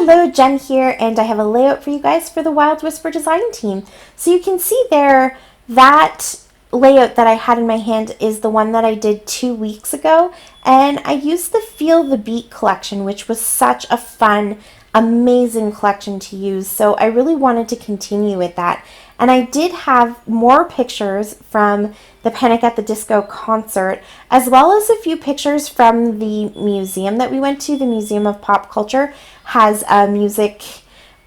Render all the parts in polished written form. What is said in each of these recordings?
Hello, Jen here, and I have a layout for you guys for the Wild Whisper design team. So you can see there that layout that I had in my hand is the one that I did 2 weeks ago, and I used the Feel the Beat collection, which was such a fun, amazing collection to use. So I really wanted to continue with that. And I did have more pictures from the Panic at the Disco concert, as well as a few pictures from the museum that we went to. The Museum of Pop Culture has a music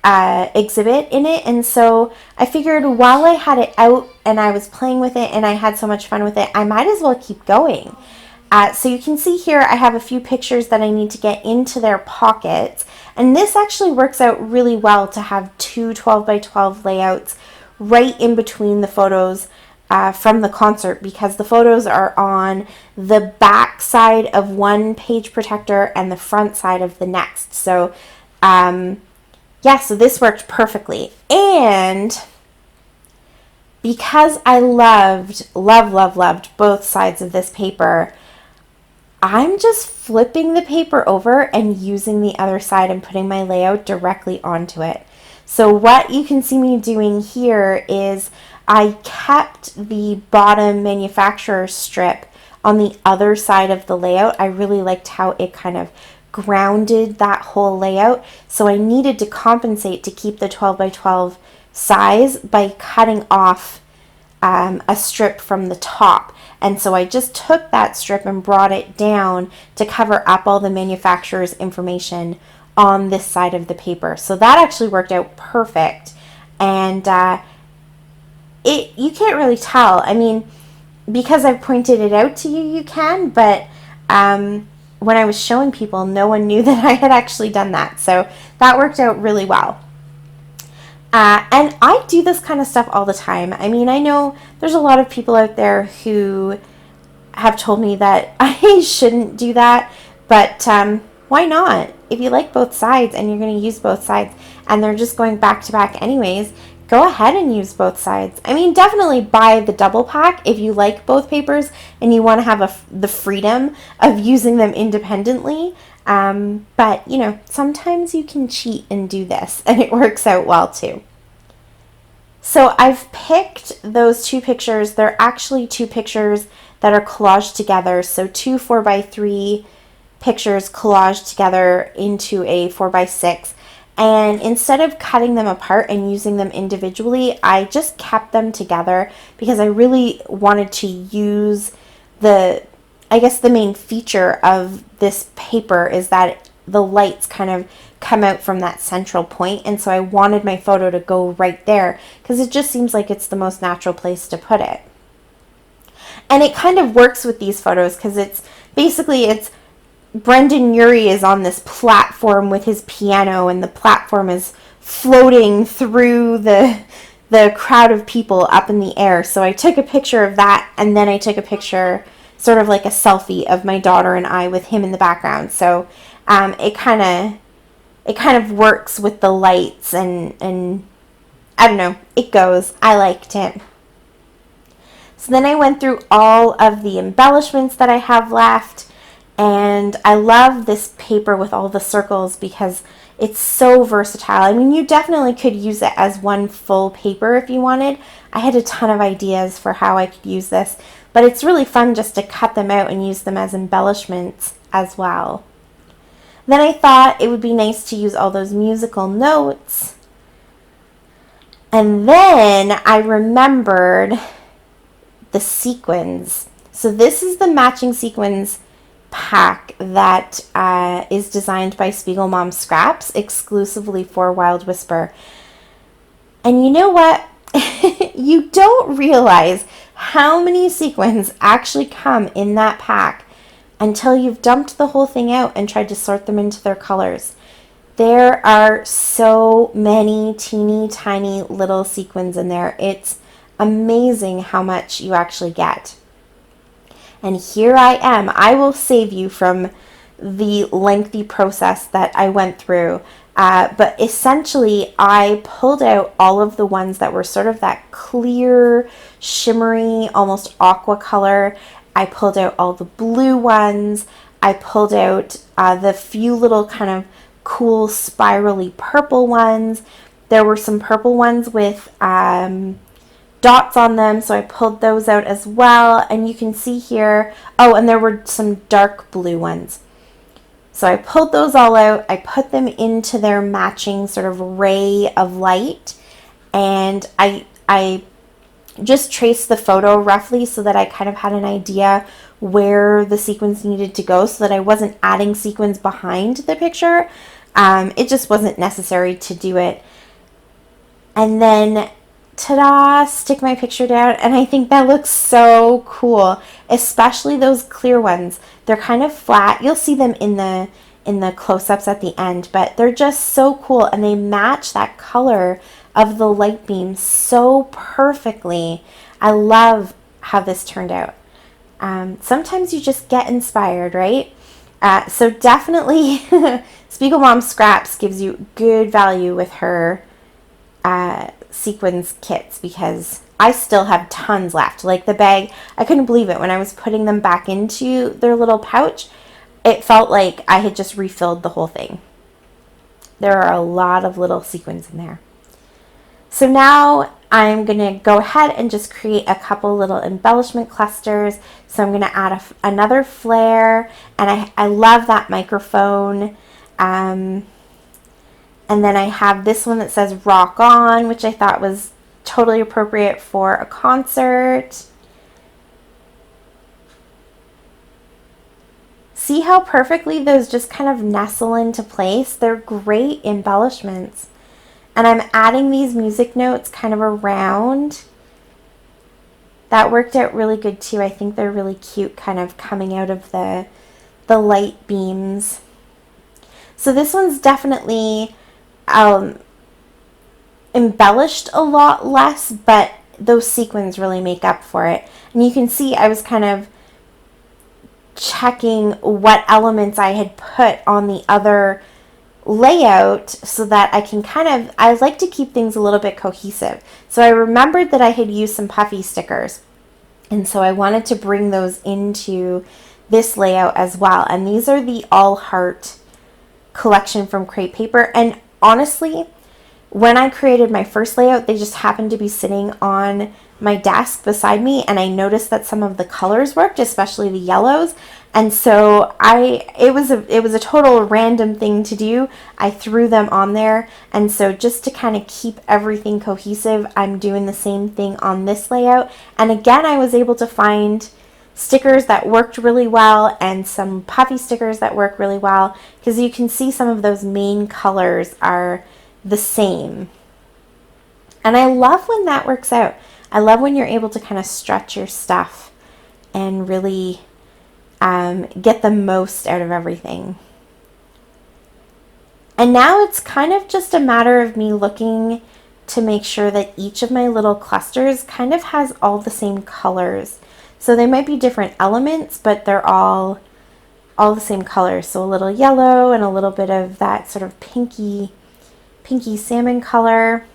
exhibit in it, and so I figured while I had it out and I was playing with it and I had so much fun with it, I might as well keep going. So you can see here I have a few pictures that I need to get into their pockets, and this actually works out really well to have two 12 by 12 layouts right in between the photos from the concert, because the photos are on the back side of one page protector and the front side of the next. So yeah, so this worked perfectly. And because I loved both sides of this paper, I'm just flipping the paper over and using the other side and putting my layout directly onto it. So what you can see me doing here is I kept the bottom manufacturer strip on the other side of the layout. I really liked how it kind of grounded that whole layout. So I needed to compensate to keep the 12 by 12 size by cutting off a strip from the top. And so I just took that strip and brought it down to cover up all the manufacturer's information on this side of the paper. So that actually worked out perfect. And you can't really tell. I mean, because I've pointed it out to you, you can, but when I was showing people, no one knew that I had actually done that. So that worked out really well. And I do this kind of stuff all the time. I mean, I know there's a lot of people out there who have told me that I shouldn't do that, but why not? If you like both sides and you're going to use both sides and they're just going back to back anyways, go ahead and use both sides. I mean, definitely buy the double pack if you like both papers and you want to have the freedom of using them independently. But, you know, sometimes you can cheat and do this, and it works out well too. So I've picked those two pictures. They're actually two pictures that are collaged together. So two 4x3 pictures collaged together into a 4x6. And instead of cutting them apart and using them individually, I just kept them together because I really wanted to use the main feature of this paper is that the lights kind of come out from that central point. And so I wanted my photo to go right there because it just seems like it's the most natural place to put it. And it kind of works with these photos because it's Brendan Urie is on this platform with his piano, and the platform is floating through the crowd of people up in the air. So I took a picture of that, and then I took a picture, sort of like a selfie, of my daughter and I with him in the background. So it kind of works with the lights, and I don't know, it goes. I liked it. So then I went through all of the embellishments that I have left. And I love this paper with all the circles because it's so versatile. I mean, you definitely could use it as one full paper if you wanted. I had a ton of ideas for how I could use this, but it's really fun just to cut them out and use them as embellishments as well. Then I thought it would be nice to use all those musical notes. And then I remembered the sequins. So this is the matching sequins pack that is designed by Spiegel Mom Scraps exclusively for Wild Whisper. And you know what? You don't realize how many sequins actually come in that pack until you've dumped the whole thing out and tried to sort them into their colors. There are so many teeny tiny little sequins in there. It's amazing how much you actually get. And here I am. I will save you from the lengthy process that I went through. But essentially, I pulled out all of the ones that were sort of that clear, shimmery, almost aqua color. I pulled out all the blue ones. I pulled out the few little kind of cool spirally purple ones. There were some purple ones with dots on them, so I pulled those out as well. And you can see here, oh, and there were some dark blue ones. So I pulled those all out. I put them into their matching sort of ray of light, and I just traced the photo roughly so that I kind of had an idea where the sequins needed to go, so that I wasn't adding sequins behind the picture. It just wasn't necessary to do it. And then, ta-da, stick my picture down, and I think that looks so cool, especially those clear ones. They're kind of flat. You'll see them in the close-ups at the end, but they're just so cool, and they match that color of the light beam so perfectly. I love how this turned out. Sometimes you just get inspired, right? So definitely Spiegel Mom Scraps gives you good value with her sequins kits, because I still have tons left. Like the bag, I couldn't believe it when I was putting them back into their little pouch. It felt like I had just refilled the whole thing. There are a lot of little sequins in there. So now I'm going to go ahead and just create a couple little embellishment clusters. So I'm going to add another flare, and I love that microphone. And then I have this one that says Rock On, which I thought was totally appropriate for a concert. See how perfectly those just kind of nestle into place? They're great embellishments. And I'm adding these music notes kind of around. That worked out really good too. I think they're really cute, kind of coming out of the light beams. So this one's definitely embellished a lot less, but those sequins really make up for it. And you can see I was kind of checking what elements I had put on the other layout so that I can I like to keep things a little bit cohesive. So I remembered that I had used some puffy stickers, and so I wanted to bring those into this layout as well. And these are the All Heart collection from Crate Paper. And honestly, when I created my first layout, they just happened to be sitting on my desk beside me, and I noticed that some of the colors worked, especially the yellows. And so it was a total random thing to do. I threw them on there, and so just to kind of keep everything cohesive, I'm doing the same thing on this layout. And again, I was able to find stickers that worked really well and some puffy stickers that work really well, because you can see some of those main colors are the same. And I love when that works out. I love when you're able to kind of stretch your stuff and really get the most out of everything. And now it's kind of just a matter of me looking to make sure that each of my little clusters kind of has all the same colors. So they might be different elements, but they're all the same colors. So a little yellow and a little bit of that sort of pinky salmon color.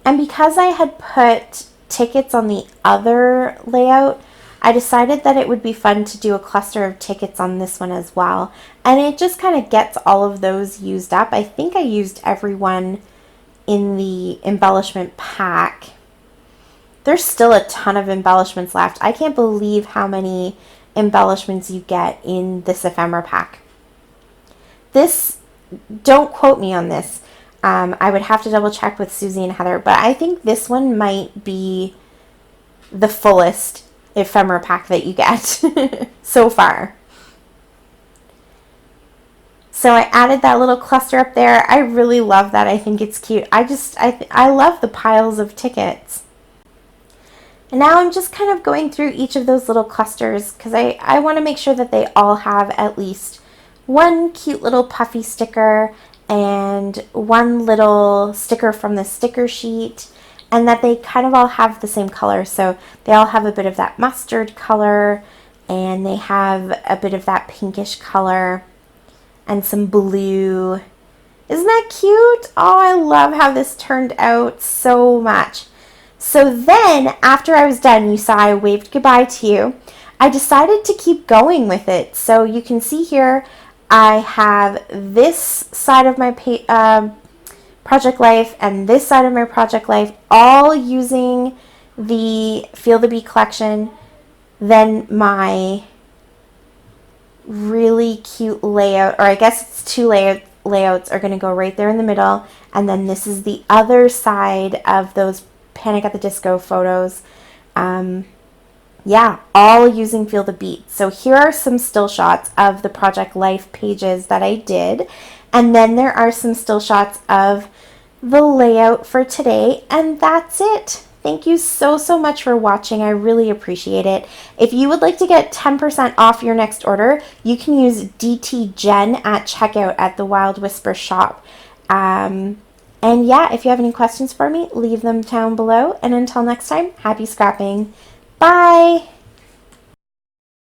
And because I had put tickets on the other layout, I decided that it would be fun to do a cluster of tickets on this one as well. And it just kind of gets all of those used up. I think I used every one in the embellishment pack. There's still a ton of embellishments left. I can't believe how many embellishments you get in this ephemera pack. This, don't quote me on this. I would have to double check with Susie and Heather, but I think this one might be the fullest ephemera pack that you get so far. So I added that little cluster up there. I really love that. I think it's cute. I love the piles of tickets. And now I'm just kind of going through each of those little clusters because I want to make sure that they all have at least one cute little puffy sticker and one little sticker from the sticker sheet, and that they kind of all have the same color. So they all have a bit of that mustard color, and they have a bit of that pinkish color and some blue. Isn't that cute? Oh, I love how this turned out so much. So then, after I was done, you saw I waved goodbye to you. I decided to keep going with it. So you can see here, I have this side of my project life and this side of my project life all using the Feel the Beat collection. Then my really cute layout, or I guess it's two layouts, are going to go right there in the middle. And then this is the other side of those Panic at the Disco photos. Yeah, all using Feel the Beat. So here are some still shots of the Project Life pages that I did. And then there are some still shots of the layout for today. And that's it. Thank you so, so much for watching. I really appreciate it. If you would like to get 10% off your next order, you can use DTGen at checkout at the Wild Whisper shop. And yeah, if you have any questions for me, leave them down below. And until next time, happy scrapping. Bye!